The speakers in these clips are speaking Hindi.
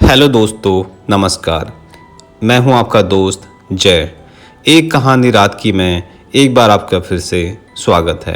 हेलो दोस्तों, नमस्कार। मैं हूं आपका दोस्त जय। एक कहानी रात की में एक बार आपका फिर से स्वागत है।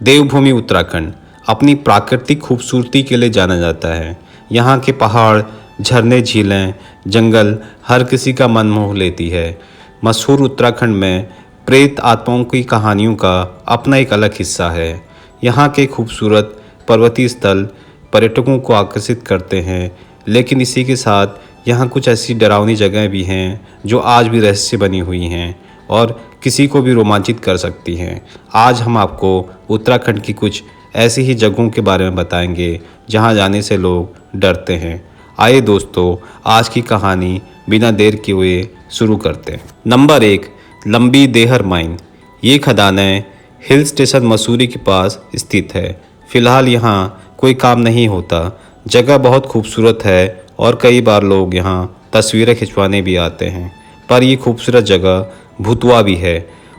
देवभूमि उत्तराखंड अपनी प्राकृतिक खूबसूरती के लिए जाना जाता है। यहाँ के पहाड़, झरने, झीलें, जंगल हर किसी का मन मोह लेती है। मशहूर उत्तराखंड में प्रेत आत्माओं की कहानियों का अपना एक अलग हिस्सा है। यहाँ के खूबसूरत पर्वतीय स्थल पर्यटकों को आकर्षित करते हैं, लेकिन इसी के साथ यहाँ कुछ ऐसी डरावनी जगहें भी हैं जो आज भी रहस्य बनी हुई हैं और किसी को भी रोमांचित कर सकती हैं। आज हम आपको उत्तराखंड की कुछ ऐसी ही जगहों के बारे में बताएंगे जहाँ जाने से लोग डरते हैं। आइए दोस्तों, आज की कहानी बिना देर किए हुए शुरू करते हैं। नंबर 1, लंबी देहर माइन। ये खदानें हिल स्टेशन मसूरी के पास स्थित है। फिलहाल यहाँ कोई काम नहीं होता। जगह बहुत खूबसूरत है और कई बार लोग यहाँ तस्वीरें खिंचवाने भी आते हैं। पर ये खूबसूरत जगह भूतवा भी है।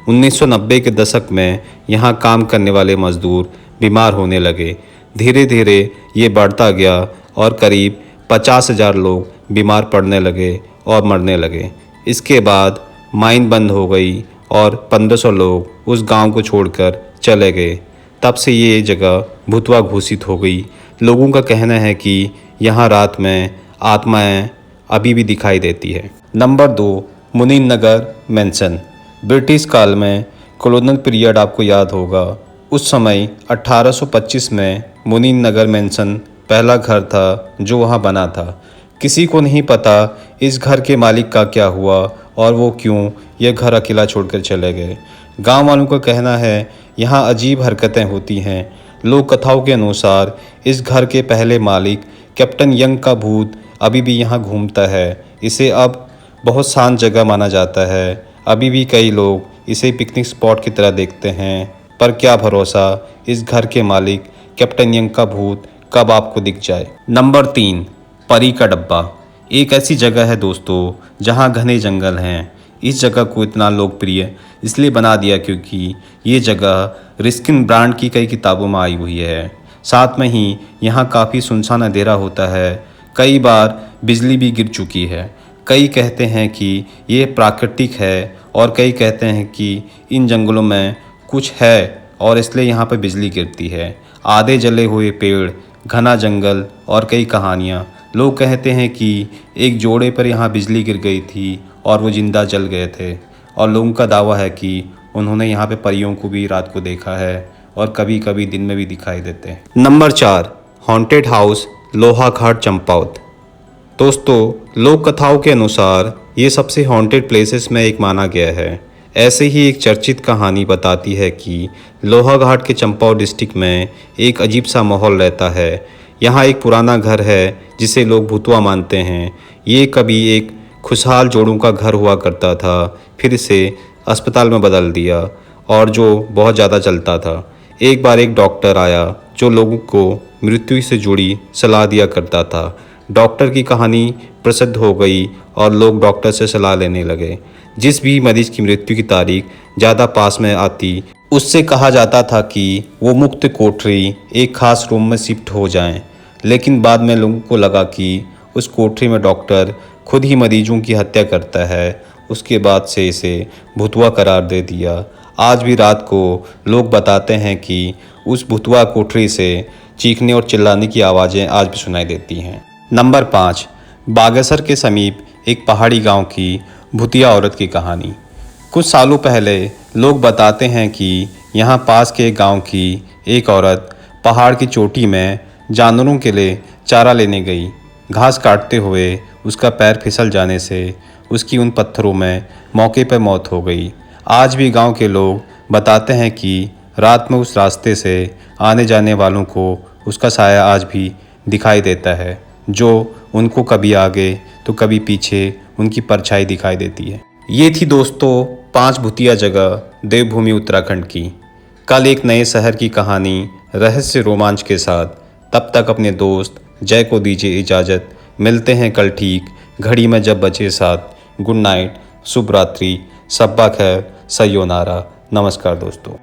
1990 के दशक में यहाँ काम करने वाले मजदूर बीमार होने लगे। धीरे धीरे ये बढ़ता गया और करीब 50,000 लोग बीमार पड़ने लगे और मरने लगे। इसके बाद माइन बंद हो गई और 1500 लोग उस गांव को छोड़कर चले गए। तब से ये जगह भूतवा घोषित हो गई। लोगों का कहना है कि यहाँ रात में आत्माएं अभी भी दिखाई देती है। नंबर 2, मुनीन नगर मैंसन। ब्रिटिश काल में कॉलोनियल पीरियड आपको याद होगा। उस समय 1825 में मुनीन नगर मैंसन पहला घर था जो वहाँ बना था। किसी को नहीं पता इस घर के मालिक का क्या हुआ और वो क्यों यह घर अकेला छोड़कर चले गए। गांव वालों का कहना है यहाँ अजीब हरकतें होती हैं। लोक कथाओं के अनुसार इस घर के पहले मालिक कैप्टन यंग का भूत अभी भी यहाँ घूमता है। इसे अब बहुत शांत जगह माना जाता है। अभी भी कई लोग इसे पिकनिक स्पॉट की तरह देखते हैं। पर क्या भरोसा इस घर के मालिक कैप्टन यंग का भूत कब आपको दिख जाए। नंबर 3, परी का डब्बा। एक ऐसी जगह है दोस्तों जहाँ घने जंगल हैं। इस जगह को इतना लोकप्रिय इसलिए बना दिया क्योंकि ये जगह रिस्किन ब्रांड की कई किताबों में आई हुई है। साथ में ही यहाँ काफ़ी सुनसान अंधेरा होता है। कई बार बिजली भी गिर चुकी है। कई कहते हैं कि ये प्राकृतिक है और कई कहते हैं कि इन जंगलों में कुछ है और इसलिए यहाँ पर बिजली गिरती है। आधे जले हुए पेड़, घना जंगल और कई कहानियाँ। लोग कहते हैं कि एक जोड़े पर यहाँ बिजली गिर गई थी और वो जिंदा जल गए थे। और लोगों का दावा है कि उन्होंने यहाँ पे परियों को भी रात को देखा है और कभी कभी दिन में भी दिखाई देते हैं। Number 4, haunted house Lohaghat Champawat. दोस्तों, लोक कथाओं के अनुसार ये सबसे हॉन्टेड प्लेसेस में एक माना गया है। ऐसे ही एक चर्चित कहानी बताती है कि लोहाघाट के चंपावत डिस्ट्रिक्ट में एक अजीब सा माहौल रहता है। यहाँ एक पुराना घर है जिसे लोग भूतवा मानते हैं। ये कभी एक खुशहाल जोड़ों का घर हुआ करता था, फिर इसे अस्पताल में बदल दिया और जो बहुत ज़्यादा चलता था। एक बार एक डॉक्टर आया जो लोगों को मृत्यु से जुड़ी सलाह दिया करता था। डॉक्टर की कहानी प्रसिद्ध हो गई और लोग डॉक्टर से सलाह लेने लगे। जिस भी मरीज की मृत्यु की तारीख ज़्यादा पास में आती उससे कहा जाता था कि वो मुक्त कोठरी एक खास रूम में शिफ्ट हो जाएं। लेकिन बाद में लोगों को लगा कि उस कोठरी में डॉक्टर खुद ही मरीजों की हत्या करता है। उसके बाद से इसे भूतवा करार दे दिया। आज भी रात को लोग बताते हैं कि उस भूतवा कोठरी से चीखने और चिल्लाने की आवाज़ें आज भी सुनाई देती हैं। नंबर 5, बागेश्वर के समीप एक पहाड़ी गांव की भूतिया औरत की कहानी। कुछ सालों पहले लोग बताते हैं कि यहाँ पास के गांव की एक औरत पहाड़ की चोटी में जानवरों के लिए चारा लेने गई। घास काटते हुए उसका पैर फिसल जाने से उसकी उन पत्थरों में मौके पर मौत हो गई। आज भी गांव के लोग बताते हैं कि रात में उस रास्ते से आने जाने वालों को उसका साया आज भी दिखाई देता है, जो उनको कभी आगे तो कभी पीछे उनकी परछाई दिखाई देती है। ये थी दोस्तों 5 भूतिया जगह देवभूमि उत्तराखंड की। कल एक नए शहर की कहानी रहस्य रोमांच के साथ। तब तक अपने दोस्त जय को दीजिए इजाज़त। मिलते हैं कल ठीक घड़ी में जब बजे 7। गुड नाइट, शुभ रात्रि, सब्बा खैर, सयोनारा। नमस्कार दोस्तों।